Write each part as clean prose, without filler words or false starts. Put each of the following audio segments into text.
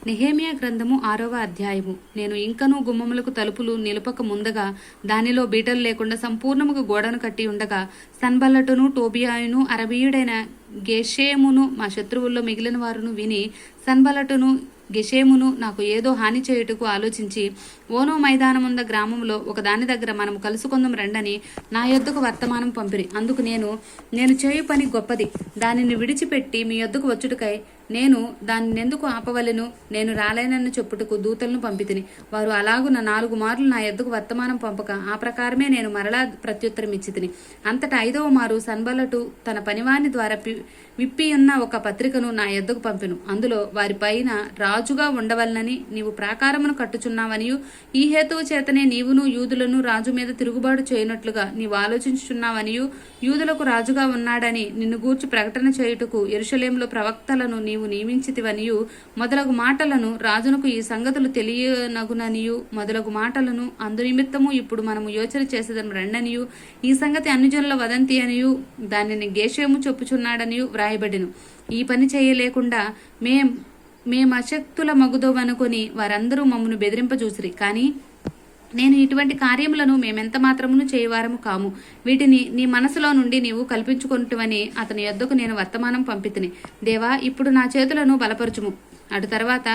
నెహెమ్యా గ్రంథము 6వ అధ్యాయము. నేను ఇంకనూ గుమ్మములకు తలుపులు నిలుపక ముందగా దానిలో బీటలు లేకుండా సంపూర్ణముగా గోడను కట్టి ఉండగా సన్బల్లటును టోబియాయును అరబీయుడైన గెషేమును మా శత్రువుల్లో మిగిలిన వారును విని సన్బల్లటును గెషేమును నాకు ఏదో హాని చేయుటకు ఆలోచించి ఓనో మైదానముంద గ్రామంలో ఒక దాని దగ్గర మనము కలుసుకుందాం రండని నా యొద్దకు వర్తమానం పంపిరి. అందుకు నేను చేయు పని గొప్పది, దానిని విడిచిపెట్టి మీ యొద్దకు వచ్చుటకై నేను దానినెందుకు ఆపవలెను? నేను రాలేనని చెప్పుటకు దూతలను పంపితిని. వారు అలాగున 4 మార్లు నా యొద్దకు వర్తమానం పంపక ఆ ప్రకారమే నేను మరలా ప్రత్యుత్తరం ఇచ్చితిని. అంతటా 5వ మారు సన్బల్లటు తన పనివాని ద్వారా విప్పియున్న ఒక పత్రికను నా యొద్దకు పంపెను. అందులో వారి పైన రాజుగా ఉండవలనని నీవు ప్రాకారమును కట్టుచున్నావనియు ఈ హేతువు చేతనే నీవును యూదులను రాజు మీద తిరుగుబాటు చేయనట్లుగా నీవు ఆలోచించుచున్నావనియు యూదులకు రాజుగా ఉన్నాడని నిన్ను గూర్చి ప్రకటన చేయుటకు యెరూషలేములో ప్రవక్తలను నీవు నియమించితివనియు మొదలగు మాటలను రాజునకు ఈ సంగతులు తెలియనగుననియు మొదలగు మాటలను అందునిమిత్తము ఇప్పుడు మనము యోచన చేసేదను రండనియు ఈ సంగతి అన్యజనుల వదంతి అనియు దానిని గేషేము చెప్పుచున్నాడనియు వ్రాయబడిను. ఈ పని చేయలేకుండా మేము అశక్తుల మగుదోవనుకొని వారందరూ మమ్మను బెదిరింపజూసిరి. కానీ నేను ఇటువంటి కార్యములను మేమెంత మాత్రమును చేయవారము కాము. వీటిని నీ మనసులో నుండి నీవు కల్పించుకొనుటవని అతని యొద్దకు నేను వర్తమానం పంపితిని. దేవా, ఇప్పుడు నా చేతులను బలపరచుము. అటు తర్వాత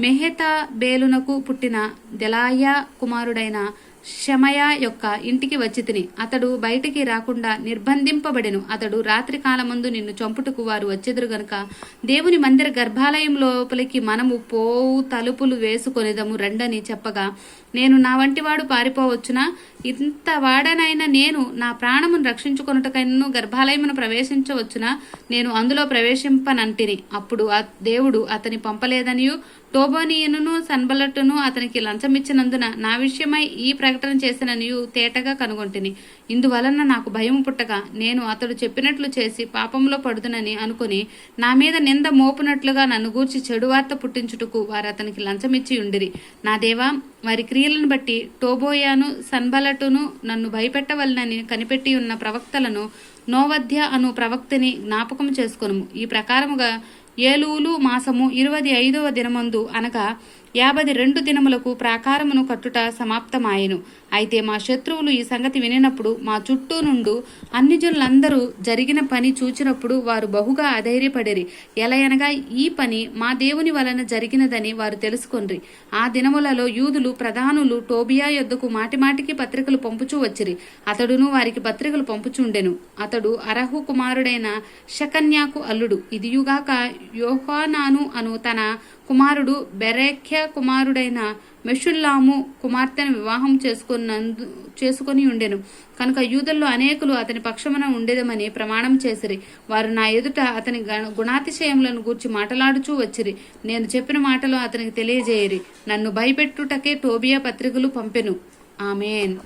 మెహెతా బేలునకు పుట్టిన దెలాయా కుమారుడైన షమయా యొక్క ఇంటికి వచ్చితిని. అతడు బయటికి రాకుండా నిర్బంధింపబడెను. అతడు రాత్రి కాలమందు నిన్ను చంపుటకు వారు వచ్చెదురు గనుక దేవుని మందిర గర్భాలయం లోపలికి మనము పోవు తలుపులు వేసుకొనిదము రండని చెప్పగా నేను నా వంటివాడు పారిపోవచ్చునా? ఇంత వాడనైనా నేను నా ప్రాణమును రక్షించుకొనుటకైనను గర్భాలయమును ప్రవేశించవచ్చునా? నేను అందులో ప్రవేశింపనంటిని. అప్పుడు దేవుడు అతని పంపలేదనియు టోబోనీయును సన్బల్లటును అతనికి లంచమిచ్చినందున నా విషయమై ఈ ప్రకటన చేసిననియు తేటగా కనుగొంటిని. ఇందువలన నాకు భయము పుట్టగా నేను అతడు చెప్పినట్లు చేసి పాపంలో పడుదునని అనుకుని నా మీద నింద మోపునట్లుగా నన్ను గూర్చి చెడు వార్త పుట్టించుటకు వారు అతనికి లంచమిచ్చి ఉండిరి. నా దేవా, వారి క్రియలను బట్టి టోబోయాను సన్బల్లటును నన్ను భయపెట్టవలనని కనిపెట్టి ఉన్న ప్రవక్తలను నోవధ్య అను ప్రవక్తని జ్ఞాపకం చేసుకొనుము. ఈ ప్రకారముగా ఏలూలు మాసము 25వ దినమందు అనగా 52 దినములకు ప్రాకారమును కట్టుట సమాప్తమాయెను. అయితే మా శత్రువులు ఈ సంగతి వినినప్పుడు మా చుట్టూ నుండు అన్ని జనులందరూ జరిగిన పని చూచినప్పుడు వారు బహుగా అధైర్యపడిరి. ఎలయనగా ఈ పని మా దేవుని వలన జరిగినదని వారు తెలుసుకొండ్రి. ఆ దినములలో యూదులు ప్రధానులు టోబియా యొద్దకు మాటిమాటికి పత్రికలు పంపుచూ వచ్చిరి. అతడును వారికి పత్రికలు పంపుచుండెను. అతడు అరహు కుమారుడైన షకన్యాకు అల్లుడు. ఇదియుగాక యోహానాను అను తన కుమారుడు బెరెఖ్య కుమారుడైన మెషుల్లాము కుమార్తెను వివాహం చేసుకొని ఉండెను. కనుక యూదుల్లో అనేకులు అతని పక్షమున ఉండేదమని ప్రమాణం చేసిరి. వారు నా ఎదుట అతని గుణాతిశయములను గూర్చి మాటలాడుచూ వచ్చిరి. నేను చెప్పిన మాటలు అతనికి తెలియజేయరి. నన్ను భయపెట్టుటకే టోబియా పత్రికలు పంపెను. ఆమేన్.